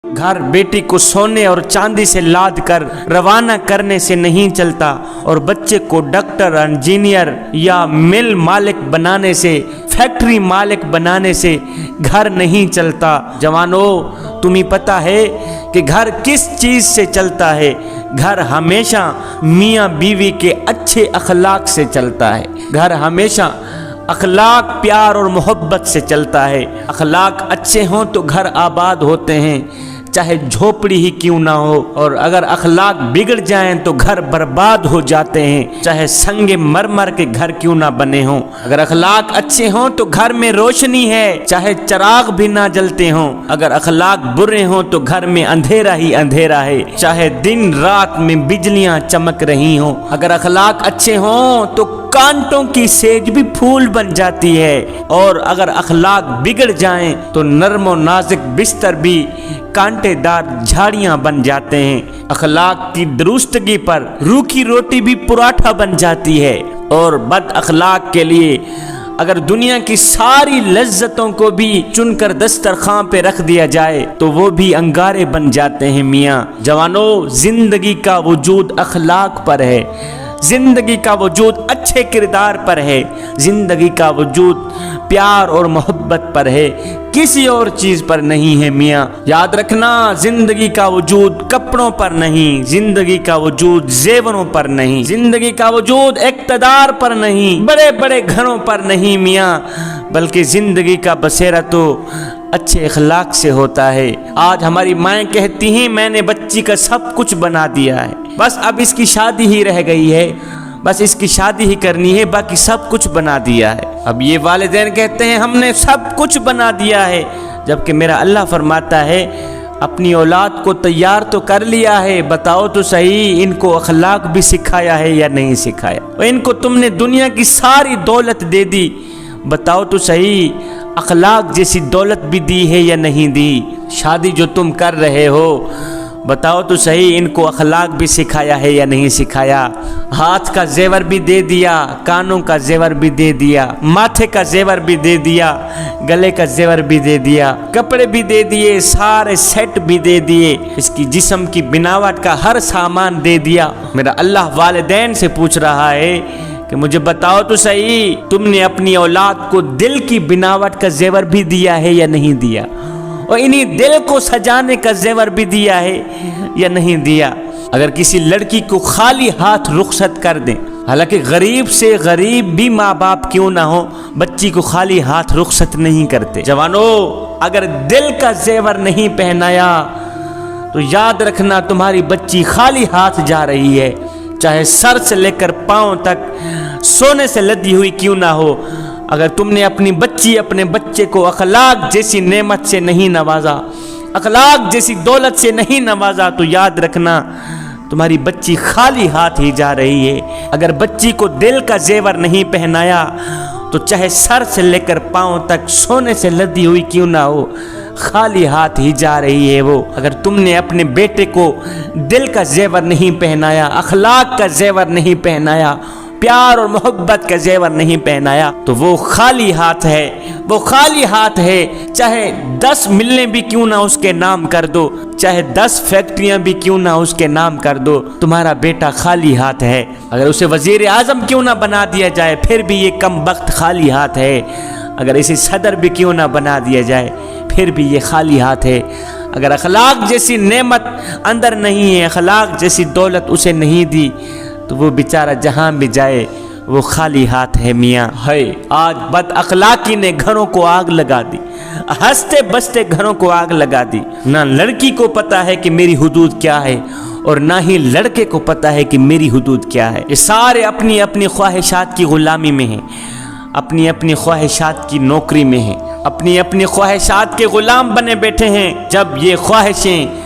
घर बेटी को सोने और चांदी से लाद कर रवाना करने से नहीं चलता और बच्चे को डॉक्टर, इंजीनियर या मिल मालिक बनाने से, फैक्ट्री मालिक बनाने से घर नहीं चलता। जवानों, तुम्हें पता है कि घर किस चीज से चलता है? घर हमेशा मियाँ बीवी के अच्छे अखलाक से चलता है। घर हमेशा अखलाक, प्यार और मोहब्बत से चलता है। अखलाक अच्छे हों तो घर आबाद होते हैं, चाहे झोपड़ी ही क्यों ना हो। और अगर अखलाक बिगड़ जाएं तो घर बर्बाद हो जाते हैं, चाहे संगे मरमर के घर क्यों ना बने हों। अगर अखलाक अच्छे हों तो घर में रोशनी है, चाहे चिराग भी ना जलते हों। अगर अखलाक बुरे हों तो घर में अंधेरा ही अंधेरा है, चाहे दिन रात में बिजलियां चमक रही हों। अगर अखलाक अच्छे हों तो कांटों की सेज भी फूल बन जाती है, और अगर अखलाक बिगड़ जाएं तो नरम और नाजुक बिस्तर भी कांटेदार झाड़ियां बन जाते हैं। अखलाक की दुरुस्तगी पर रूखी रोटी भी पराठा बन जाती है, और बद अखलाक के लिए अगर दुनिया की सारी लज्जतों को भी चुनकर दस्तरखान पे रख दिया जाए तो वो भी अंगारे बन जाते हैं। मियाँ जवानों, जिंदगी का वजूद अखलाक पर है, जिंदगी का वजूद अच्छे किरदार पर है, जिंदगी का वजूद प्यार और मोहब्बत पर है, किसी और चीज पर नहीं है। मियाँ याद रखना, जिंदगी का वजूद कपड़ों पर नहीं, जिंदगी का वजूद जेवरों पर नहीं, जिंदगी का वजूद इक़्तिदार पर नहीं, बड़े बड़े घरों पर नहीं मियाँ, बल्कि जिंदगी का बसेरा तो अच्छे अखलाक से होता है। आज हमारी माएँ कहती हैं, मैंने बच्ची का सब कुछ बना दिया है, बस अब इसकी शादी ही रह गई है, बस इसकी शादी ही करनी है, बाकी सब कुछ बना दिया है। अब ये वालिदैन कहते हैं हमने सब कुछ बना दिया है, जबकि मेरा अल्लाह फरमाता है अपनी औलाद को तैयार तो कर लिया है, बताओ तो सही इनको अखलाक भी सिखाया है या नहीं सिखाया? और इनको तुमने दुनिया की सारी दौलत दे दी, बताओ तो सही अखलाक जैसी दौलत भी दी है या नहीं दी? शादी जो तुम कर रहे हो, बताओ तो सही इनको अखलाक भी सिखाया है या नहीं सिखाया? हाथ का जेवर भी दे दिया, कानों का जेवर भी दे दिया, माथे का जेवर भी दे दिया, गले का जेवर भी दे दिया, कपड़े भी दे दिए, सारे सेट भी दे दिए, इसकी जिस्म की बनावट का हर सामान दे दिया। मेरा अल्लाह वालिदैन से पूछ रहा है कि मुझे बताओ तो सही, तुमने अपनी औलाद को दिल की बनावट का जेवर भी दिया है या नहीं दिया? और इन्हीं दिल को सजाने का जेवर भी दिया है या नहीं दिया? अगर किसी लड़की को खाली हाथ रुखसत कर दें, हालांकि गरीब से गरीब भी माँ बाप क्यों ना हो, बच्ची को खाली हाथ रुखसत नहीं करते। जवानों, अगर दिल का जेवर नहीं पहनाया तो याद रखना तुम्हारी बच्ची खाली हाथ जा रही है, चाहे सर से लेकर पांव तक सोने से लदी हुई क्यों ना हो। अगर तुमने अपनी बच्ची, अपने बच्चे को अखलाक जैसी नेमत से नहीं नवाजा, अखलाक जैसी दौलत से नहीं नवाजा, तो याद रखना तुम्हारी बच्ची खाली हाथ ही जा रही है। अगर बच्ची को दिल का जेवर नहीं पहनाया तो चाहे सर से लेकर पांव तक सोने से लदी हुई क्यों ना हो, खाली हाथ ही जा रही है वो। अगर तुमने अपने बेटे को दिल का जेवर नहीं पहनाया, अखलाक का जेवर नहीं पहनाया, प्यार और मोहब्बत का जेवर नहीं पहनाया, तो वो खाली हाथ है, वो खाली हाथ है। चाहे 10 मिलें भी क्यों ना उसके नाम कर दो, चाहे 10 फैक्ट्रियां भी क्यों ना उसके नाम कर दो, तुम्हारा बेटा खाली हाथ है। अगर उसे वजीर आजम क्यों ना बना दिया जाए, फिर भी ये कम वक्त खाली हाथ है। अगर इसे सदर भी क्यों ना बना दिया जाए, फिर भी ये खाली हाथ है। अगर अखलाक जैसी नेमत अंदर नहीं है, अखलाक जैसी दौलत उसे नहीं दी, तो वो बेचारा जहां भी जाए वो खाली हाथ है। मियाँ है, आज बद अखलाकी ने घरों को आग लगा दी, हंसते बसते घरों को आग लगा दी। ना लड़की को पता है कि मेरी हुदूद क्या है, और ना ही लड़के को पता है कि मेरी हुदूद क्या है। ये सारे अपनी अपनी ख्वाहिशात की गुलामी में हैं, अपनी अपनी ख्वाहिशात की नौकरी में हैं, अपनी अपनी ख्वाहिशात के गुलाम बने बैठे हैं। जब ये ख्वाहिशें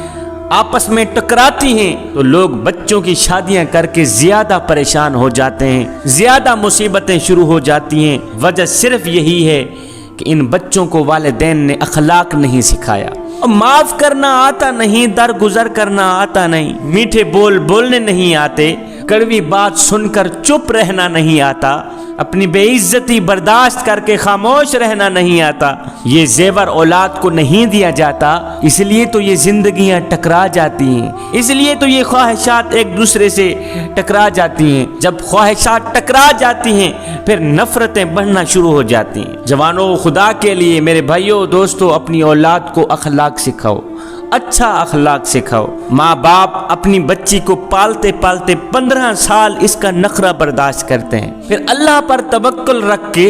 आपस में टकराती हैं तो लोग बच्चों की शादियां करके ज्यादा परेशान हो जाते हैं, ज्यादा मुसीबतें शुरू हो जाती हैं। वजह सिर्फ यही है कि इन बच्चों को वालिदैन ने अखलाक नहीं सिखाया। और माफ करना आता नहीं, दरगुजर करना आता नहीं, मीठे बोल बोलने नहीं आते, कड़वी बात सुनकर चुप रहना नहीं आता, اپنی بے عزتی برداشت کر کے خاموش رہنا نہیں آتا، یہ زیور اولاد کو نہیں دیا جاتا، اس لیے تو یہ زندگیاں ٹکرا جاتی ہیں، اس لیے تو یہ خواہشات ایک دوسرے سے ٹکرا جاتی ہیں۔ جب خواہشات ٹکرا جاتی ہیں پھر نفرتیں بڑھنا شروع ہو جاتی ہیں۔ جوانوں، خدا کے لیے میرے بھائیوں دوستوں، اپنی اولاد کو اخلاق سکھاؤ، اچھا اخلاق سکھاؤ۔ ماں باپ اپنی بچی کو پالتے پالتے 15 سال اس کا نخرہ برداشت کرتے ہیں، پھر اللہ پر توکل رکھ کے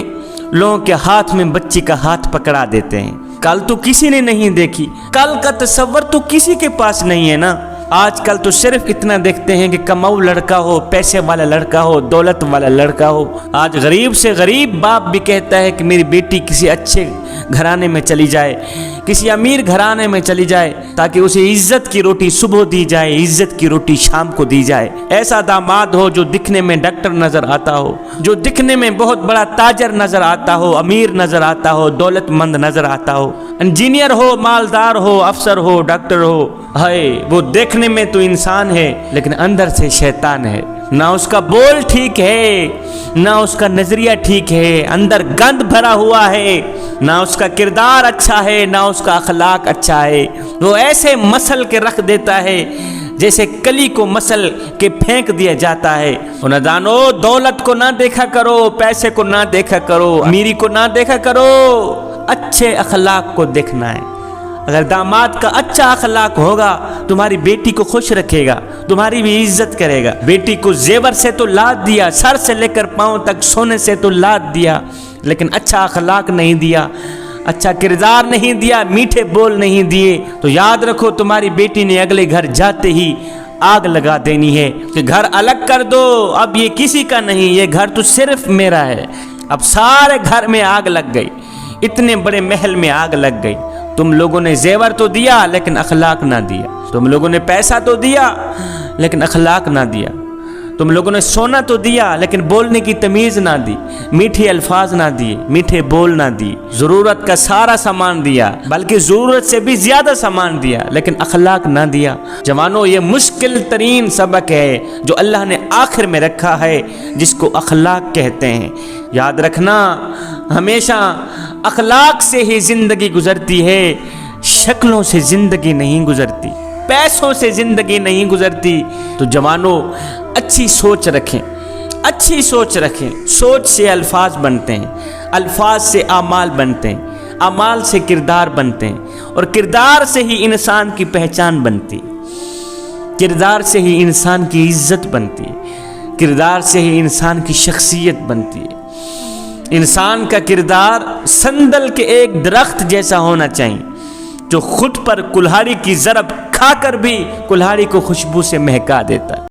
لوگوں کے ہاتھ میں بچی کا ہاتھ پکڑا دیتے ہیں۔ کل تو کسی نے نہیں دیکھی، کل کا تصور تو کسی کے پاس نہیں ہے نا۔ آج کل تو صرف اتنا دیکھتے ہیں کہ کماؤ لڑکا ہو، پیسے والا لڑکا ہو، دولت والا لڑکا ہو۔ آج غریب سے غریب باپ بھی کہتا ہے کہ میری بیٹی کسی اچھے گھرانے میں چلی جائے، کسی امیر گھرانے میں چلی جائے، تاکہ اسے عزت کی روٹی صبح دی جائے، عزت کی روٹی شام کو دی جائے۔ ایسا داماد ہو جو دکھنے میں ڈاکٹر نظر آتا ہو، جو دکھنے میں بہت بڑا تاجر نظر آتا ہو، امیر نظر آتا ہو، دولت مند نظر آتا ہو، انجینئر ہو، مالدار ہو، افسر ہو، ڈاکٹر ہو، ہائے وہ دیکھنے میں تو انسان ہے لیکن اندر سے شیطان ہے۔ نہ اس کا بول ٹھیک ہے، نہ اس کا نظریہ ٹھیک ہے، اندر گند بھرا ہوا ہے، نہ اس کا کردار اچھا ہے، نہ اس کا اخلاق اچھا ہے۔ وہ ایسے مسل کے رکھ دیتا ہے جیسے کلی کو مسل کے پھینک دیا جاتا ہے۔ نادانو، دولت کو نہ دیکھا کرو، پیسے کو نہ دیکھا کرو، امیری کو نہ دیکھا کرو، اچھے اخلاق کو دیکھنا ہے۔ اگر داماد کا اچھا اخلاق ہوگا تمہاری بیٹی کو خوش رکھے گا، تمہاری بھی عزت کرے گا۔ بیٹی کو زیور سے تو لاد دیا، سر سے لے کر پاؤں تک سونے سے تو لاد دیا، لیکن اچھا اخلاق نہیں دیا، اچھا کردار نہیں دیا، میٹھے بول نہیں دیے، تو یاد رکھو تمہاری بیٹی نے اگلے گھر جاتے ہی آگ لگا دینی ہے کہ گھر الگ کر دو، اب یہ کسی کا نہیں، یہ گھر تو صرف میرا ہے۔ اب سارے گھر میں آگ لگ گئی، اتنے بڑے محل میں آگ لگ گئی۔ تم لوگوں نے زیور تو دیا لیکن اخلاق نہ دیا، تم لوگوں نے پیسہ تو دیا لیکن اخلاق نہ دیا، تم لوگوں نے سونا تو دیا لیکن بولنے کی تمیز نہ دی، میٹھے الفاظ نہ دیے، میٹھے بول نہ دی، ضرورت کا سارا سامان دیا بلکہ ضرورت سے بھی زیادہ سامان دیا لیکن اخلاق نہ دیا۔ جوانوں، یہ مشکل ترین سبق ہے جو اللہ نے آخر میں رکھا ہے، جس کو اخلاق کہتے ہیں۔ یاد رکھنا، ہمیشہ اخلاق سے ہی زندگی گزرتی ہے، شکلوں سے زندگی نہیں گزرتی، پیسوں سے زندگی نہیں گزرتی۔ تو جوانوں، اچھی سوچ رکھیں، اچھی سوچ رکھیں۔ سوچ سے الفاظ بنتے ہیں، الفاظ سے اعمال بنتے ہیں، اعمال سے کردار بنتے ہیں، اور کردار سے ہی انسان کی پہچان بنتی ہے، کردار سے ہی انسان کی عزت بنتی ہے، کردار سے ہی انسان کی شخصیت بنتی ہے۔ انسان کا کردار سندل کے ایک درخت جیسا ہونا چاہیے جو خود پر کلہاڑی کی ضرب کھا کر بھی کلہاڑی کو خوشبو سے مہکا دیتا ہے۔